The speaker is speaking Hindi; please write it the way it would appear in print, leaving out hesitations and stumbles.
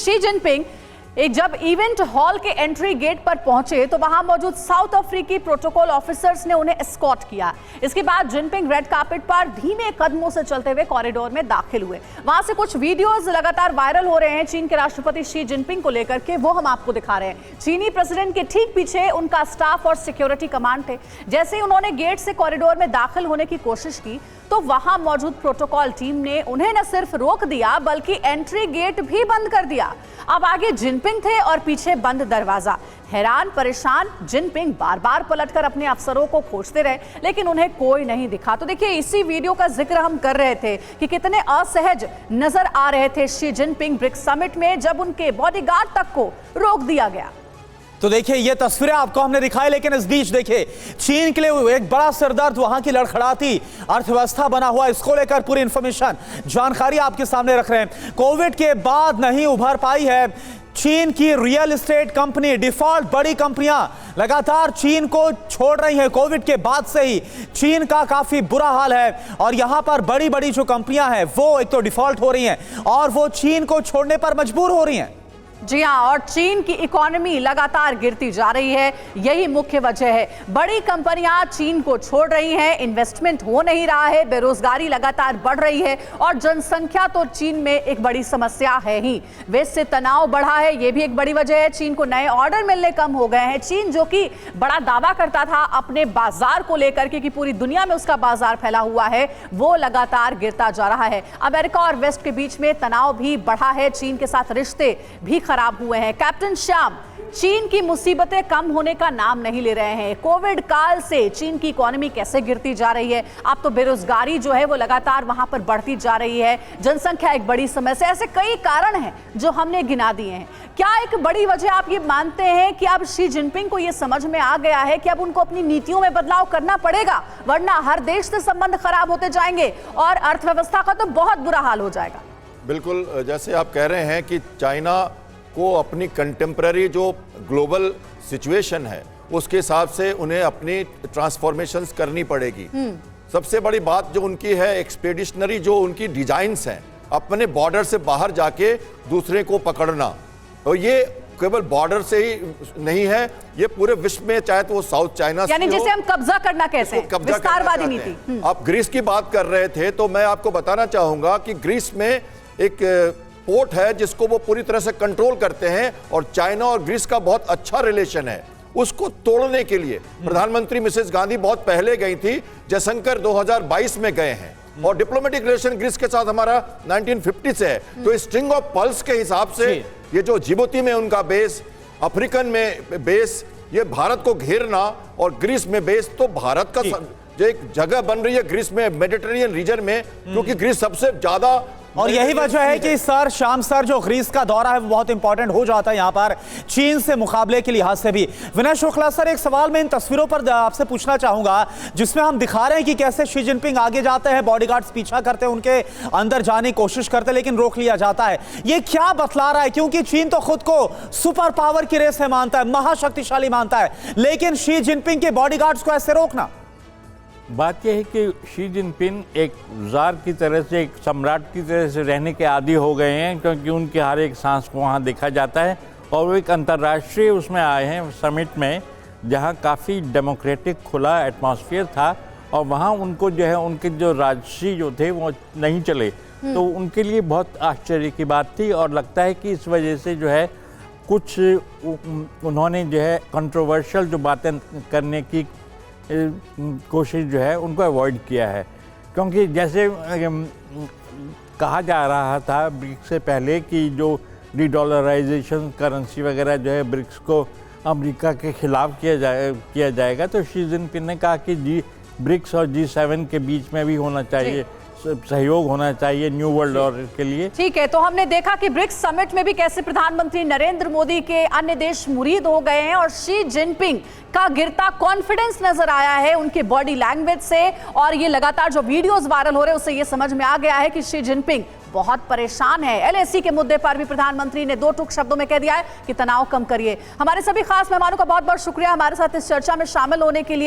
शी जिनपिंग जब इवेंट हॉल के एंट्री गेट पर पहुंचे तो वहां मौजूद साउथ अफ्रीकी प्रोटोकॉल ऑफिसर्स ने उन्हें एस्कॉर्ट किया। इसके बाद जिनपिंग रेड कार्पेट पर धीमे कदमों से चलते हुए कॉरिडोर में दाखिल हुए। वहां से कुछ वीडियोस लगातार वायरल हो रहे हैं चीन के राष्ट्रपति शी जिनपिंग को लेकर के, वो हम आपको दिखा रहे हैं। चीनी प्रेसिडेंट के ठीक पीछे उनका स्टाफ और सिक्योरिटी कमांड थे। जैसे ही उन्होंने गेट से कॉरिडोर में दाखिल होने की कोशिश की तो वहां मौजूद प्रोटोकॉल टीम ने उन्हें न सिर्फ रोक दिया बल्कि एंट्री गेट भी बंद कर दिया। अब आगे जिनपिंग थे और पीछे बंद दरवाजा। हैरान परेशान जिनपिंग बार बार पलटकर अपने अफसरों को खोजते रहे लेकिन उन्हें कोई नहीं दिखा। तो देखिए, इसी वीडियो का जिक्र हम कर रहे थे कि कितने असहज नजर आ रहे थे शी जिनपिंग ब्रिक्स समिट में जब उनके बॉडीगार्ड तक को रोक दिया गया। तो देखिए, ये तस्वीरें आपको हमने दिखाई, लेकिन इस बीच देखिए चीन के लिए एक बड़ा सिरदर्द वहां की लड़खड़ाती अर्थव्यवस्था बना हुआ। इसको लेकर पूरी इंफॉर्मेशन जानकारी आपके सामने रख रहे हैं। कोविड के बाद नहीं उभर पाई है चीन की रियल एस्टेट कंपनी। डिफॉल्ट बड़ी कंपनियां लगातार चीन को छोड़ रही हैं। कोविड के बाद से ही चीन का काफी बुरा हाल है और यहां पर बड़ी बड़ी जो कंपनियां हैं वो एक तो डिफॉल्ट हो रही हैं और वो चीन को छोड़ने पर मजबूर हो रही हैं। जी हां, और चीन की इकोनॉमी लगातार गिरती जा रही है, यही मुख्य वजह है। बड़ी कंपनियां चीन को छोड़ रही हैं, इन्वेस्टमेंट हो नहीं रहा है, बेरोजगारी लगातार बढ़ रही है और जनसंख्या तो चीन में एक बड़ी समस्या है ही। वैश्य से तनाव बढ़ा है, यह भी एक बड़ी वजह है। चीन को नए ऑर्डर मिलने कम हो गए हैं। चीन जो कि बड़ा दावा करता था अपने बाजार को लेकर के कि पूरी दुनिया में उसका बाजार फैला हुआ है, वो लगातार गिरता जा रहा है। अमेरिका और वेस्ट के बीच में तनाव भी बढ़ा है, चीन के साथ रिश्ते भी खराब हुए हैं। कैप्टन श्याम, चीन की मुसीबतें कम होने का नाम नहीं ले रहे हैं। कोविड काल से चीन की इकोनॉमी कैसे गिरती जा रही है, अब तो बेरोजगारी जो है वो लगातार वहां पर बढ़ती जा रही है, जनसंख्या एक बड़ी समस्या। ऐसे कई कारण हैं जो हमने गिना दिए हैं। क्या एक बड़ी वजह आप ये मानते हैं कि अब शी जिनपिंग को ये समझ में आ गया है कि अब उनको अपनी नीतियों में बदलाव करना पड़ेगा, वरना हर देश से संबंध खराब होते जाएंगे और अर्थव्यवस्था का तो बहुत बुरा हाल हो जाएगा? बिल्कुल, जैसे आप कह रहे हैं कि चाइना को अपनी कंटेम्प्रेरी जो ग्लोबल सिचुएशन है उसके हिसाब से उन्हें अपनी ट्रांसफॉर्मेशंस करनी पड़ेगी। सबसे बड़ी बात जो उनकी है, एक्सपेडिशनरी जो उनकी डिजाइन्स हैं, अपने बॉर्डर से बाहर जाके दूसरे को पकड़ना। और ये केवल बॉर्डर से ही नहीं है, ये पूरे विश्व में, चाहे तो वो साउथ चाइना, यानी जिसे हम कब्जा करना कहते हैं, विस्तारवादी नीति। आप ग्रीस की बात कर रहे थे तो मैं आपको बताना चाहूंगा कि ग्रीस में एक पोर्ट है जिसको वो पूरी तरह से कंट्रोल करते हैं और चाइना और ग्रीस का बहुत अच्छा रिलेशन है। उसको तोड़ने के लिए प्रधानमंत्री मिसेस गांधी बहुत पहले गई थी, जयशंकर 2022 में गए हैं और डिप्लोमेटिक रिलेशन ग्रीस के साथ हमारा 1950 से है। तो स्ट्रिंग ऑफ पल्स के हिसाब से ये जो जिबूती में उनका बेस, अफ्रीकन में बेस, ये भारत को घेरना और ग्रीस में बेस, तो भारत का जो एक जगह बन रही है ग्रीस में, मेडिटेरेनियन रीजन में, क्योंकि ग्रीस सबसे ज्यादा। और यही वजह है कि सर श्याम सर जो ग्रीस का दौरा है वो बहुत इंपॉर्टेंट हो जाता है यहाँ पर चीन से मुकाबले के लिहाज से भी। विनय शुक्ला सर, एक सवाल मैं इन तस्वीरों पर आपसे पूछना चाहूंगा जिसमें हम दिखा रहे हैं कि कैसे शी जिनपिंग आगे जाते हैं, बॉडीगार्ड्स पीछा करते हैं, उनके अंदर जाने की कोशिश करते हैं लेकिन रोक लिया जाता है। ये क्या बतला रहा है? क्योंकि चीन तो खुद को सुपर पावर की रेस में मानता है, महाशक्तिशाली मानता है, लेकिन शी जिनपिंग के बॉडीगार्ड्स को ऐसे रोकना। बात यह है कि शी जिनपिंग एक जार की तरह से, एक सम्राट की तरह से रहने के आदी हो गए हैं, क्योंकि उनके हर एक सांस को वहाँ देखा जाता है। और वो एक अंतर्राष्ट्रीय उसमें आए हैं समिट में, जहाँ काफ़ी डेमोक्रेटिक खुला एटमॉस्फेयर था और वहाँ उनको जो है उनके जो राजसी जो थे वो नहीं चले, तो उनके लिए बहुत आश्चर्य की बात थी। और लगता है कि इस वजह से जो है कुछ उन्होंने जो है कंट्रोवर्शियल जो बातें करने की कोशिश जो है उनको अवॉइड किया है। क्योंकि जैसे कहा जा रहा था ब्रिक्स से पहले कि जो डीडॉलराइजेशन करेंसी वगैरह जो है ब्रिक्स को अमेरिका के खिलाफ किया जाएगा, तो शी जिनपिंग ने कहा कि ब्रिक्स और G7 के बीच में भी होना चाहिए, सहयोग होना चाहिए न्यू वर्ल्ड ऑर्डर के लिए। ठीक है, तो हमने देखा कि ब्रिक्स समिट में भी कैसे प्रधानमंत्री नरेंद्र मोदी के अन्य देश मुरीद हो गए हैं और शी जिनपिंग का गिरता कॉन्फिडेंस नजर आया है उनके बॉडी लैंग्वेज से। और ये लगातार जो वीडियोस वायरल हो रहे हैं उससे ये समझ में आ गया है कि शी जिनपिंग बहुत परेशान है। LAC के मुद्दे पर भी प्रधानमंत्री ने 2 टूक शब्दों में कह दिया है कि तनाव कम करिए। हमारे सभी खास मेहमानों का बहुत बहुत शुक्रिया हमारे साथ इस चर्चा में शामिल होने के लिए।